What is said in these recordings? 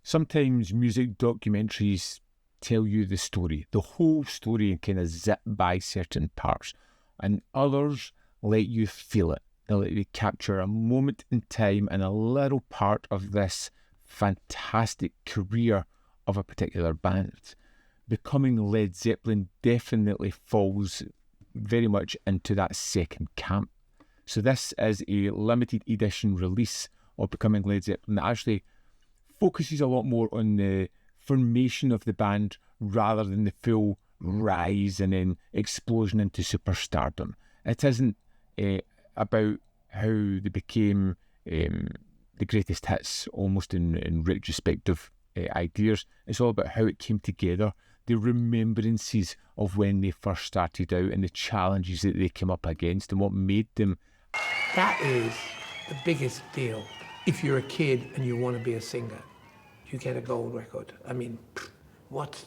Sometimes music documentaries tell you the story, the whole story, and kind of zip by certain parts. And others let you feel it. They let you capture a moment in time and a little part of this fantastic career of a particular band. Becoming Led Zeppelin definitely falls very much into that second camp. So this is a limited edition release of Becoming Led Zeppelin that actually focuses a lot more on the formation of the band rather than the full rise and then explosion into superstardom. It isn't about how they became the greatest hits, almost in retrospective ideas. It's all about how it came together, the remembrances of when they first started out and the challenges that they came up against and what made them. That is the biggest deal. If you're a kid and you want to be a singer, you get a gold record. I mean, what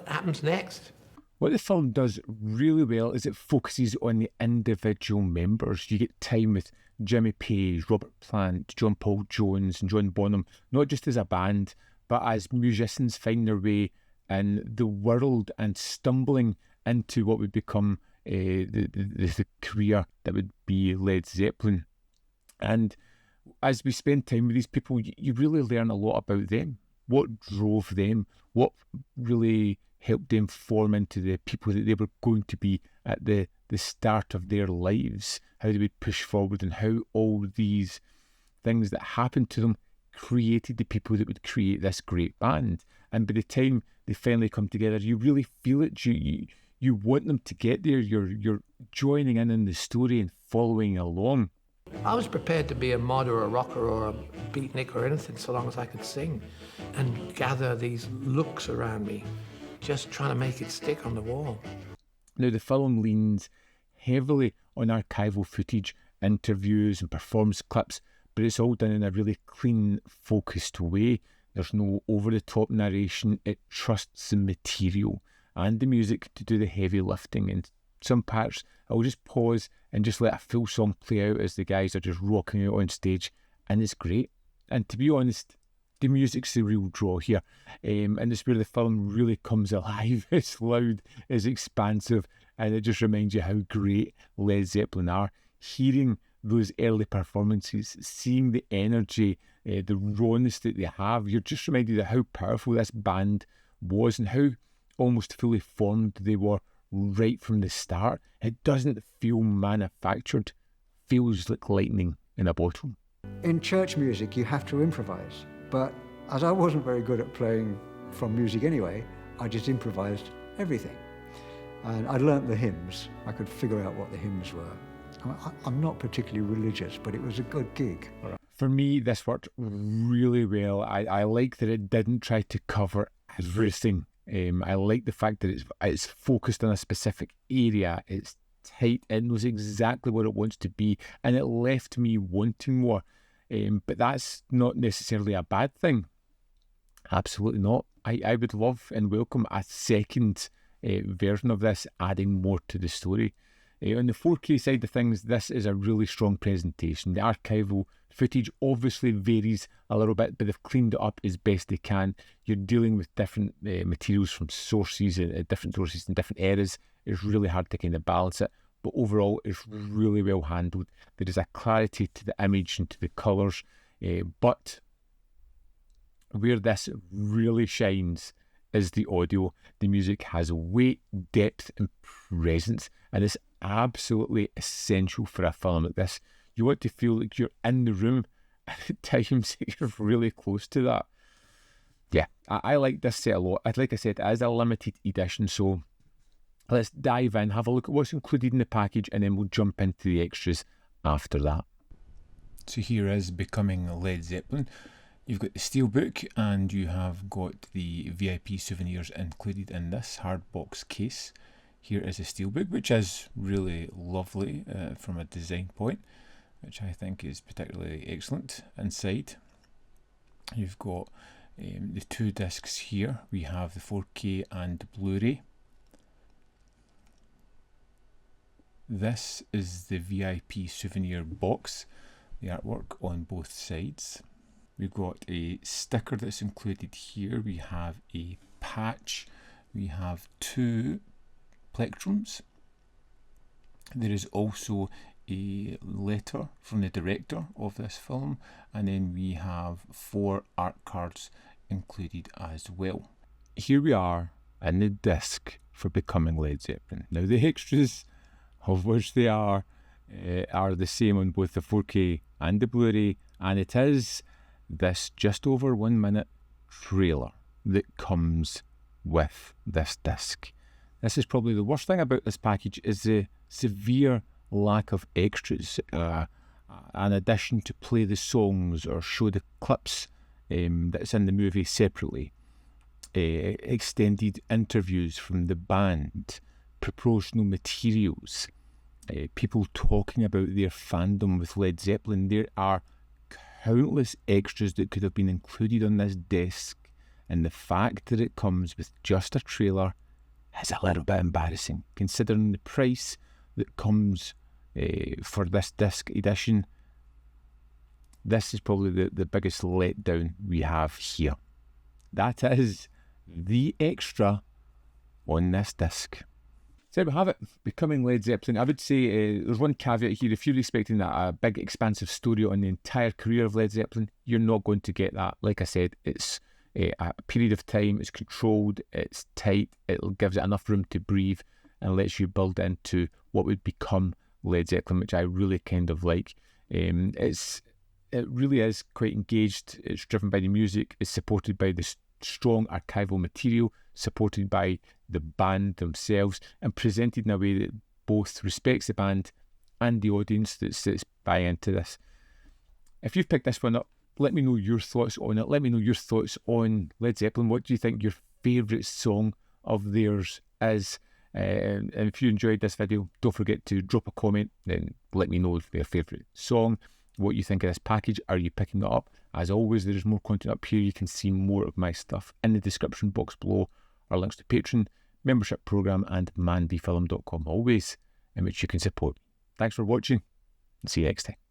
happens next? What the film does really well is it focuses on the individual members. You get time with Jimmy Page, Robert Plant, John Paul Jones and John Bonham, not just as a band, but as musicians find their way in the world and stumbling into what would become the career that would be Led Zeppelin. And as we spend time with these people, you really learn a lot about them. What drove them? What really helped them form into the people that they were going to be at the start of their lives? How they would push forward and how all these things that happened to them created the people that would create this great band. And by the time they finally come together, you really feel it. You want them to get there. You're joining in the story and following along. I was prepared to be a mod or a rocker or a beatnik or anything so long as I could sing and gather these looks around me, just trying to make it stick on the wall. Now, the film leans heavily on archival footage, interviews and performance clips, but it's all done in a really clean, focused way. There's no over-the-top narration. It trusts the material and the music to do the heavy lifting. In some parts, I'll just pause and just let a full song play out as the guys are just rocking out on stage, and it's great. And to be honest, the music's the real draw here, and it's where the film really comes alive. It's loud, it's expansive, and it just reminds you how great Led Zeppelin are. Hearing those early performances, seeing the energy, the rawness that they have, you're just reminded of how powerful this band was and how almost fully formed they were right from the start. It doesn't feel manufactured, feels like lightning in a bottle. In church music, you have to improvise, but as I wasn't very good at playing from music anyway, I just improvised everything. And I learnt the hymns. I could figure out what the hymns were. I'm not particularly religious, but it was a good gig. For me, this worked really well. I like that it didn't try to cover everything. I like the fact that it's focused on a specific area. It's tight. It knows exactly what it wants to be, and it left me wanting more. But that's not necessarily a bad thing. Absolutely not. I would love and welcome a second version of this, adding more to the story. On the 4K side of things, this is a really strong presentation. The archival footage obviously varies a little bit, but they've cleaned it up as best they can. You're dealing with different materials from sources, different sources in different eras. It's really hard to kind of balance it, but overall it's really well handled. There is a clarity to the image and to the colours, but where this really shines is the audio. The music has weight, depth and presence, and it's absolutely essential for a film like this. You want to feel like you're in the room, and at times you're really close to that. Yeah, I like this set a lot. Like I said, it is a limited edition, so let's dive in, have a look at what's included in the package, and then we'll jump into the extras after that. So here is Becoming Led Zeppelin. You've got the steelbook and you have got the VIP souvenirs included in this hardbox case. Here is a steelbook, which is really lovely from a design point, which I think is particularly excellent. Inside, you've got the two discs here. We have the 4K and Blu-ray. This is the VIP souvenir box, the artwork on both sides. We've got a sticker that's included here. We have a patch. We have 2 plectrums. There is also a letter from the director of this film, and then we have 4 art cards included as well. Here we are in the disc for Becoming Led Zeppelin. Now the extras, of which they are the same on both the 4K and the Blu-ray, and it is this just over 1 minute trailer that comes with this disc. This is probably the worst thing about this package, is the severe lack of extras, an addition to play the songs or show the clips that's in the movie separately, extended interviews from the band, promotional materials, people talking about their fandom with Led Zeppelin. There are countless extras that could have been included on this disc, and the fact that it comes with just a trailer is a little bit embarrassing, considering the price that comes for this disc edition. This is probably the biggest letdown we have here. That is the extra on this disc. So there we have it, Becoming Led Zeppelin. I would say there's one caveat here. If you're expecting a big expansive story on the entire career of Led Zeppelin, you're not going to get that. Like I said, it's a period of time, it's controlled, it's tight, it gives it enough room to breathe and lets you build into what would become Led Zeppelin, which I really kind of like. It really is quite engaged. It's driven by the music, it's supported by the strong archival material, supported by the band themselves, and presented in a way that both respects the band and the audience that sits by into this. If you've picked this one up, let me know your thoughts on it. Let me know your thoughts on Led Zeppelin. What do you think your favourite song of theirs is? And if you enjoyed this video, don't forget to drop a comment, then let me know your favourite song, what you think of this package. Are you picking it up? As always, there's more content up here. You can see more of my stuff in the description box below, our links to Patreon, membership programme, and manbfilm.com, always in which you can support. Thanks for watching, and see you next time.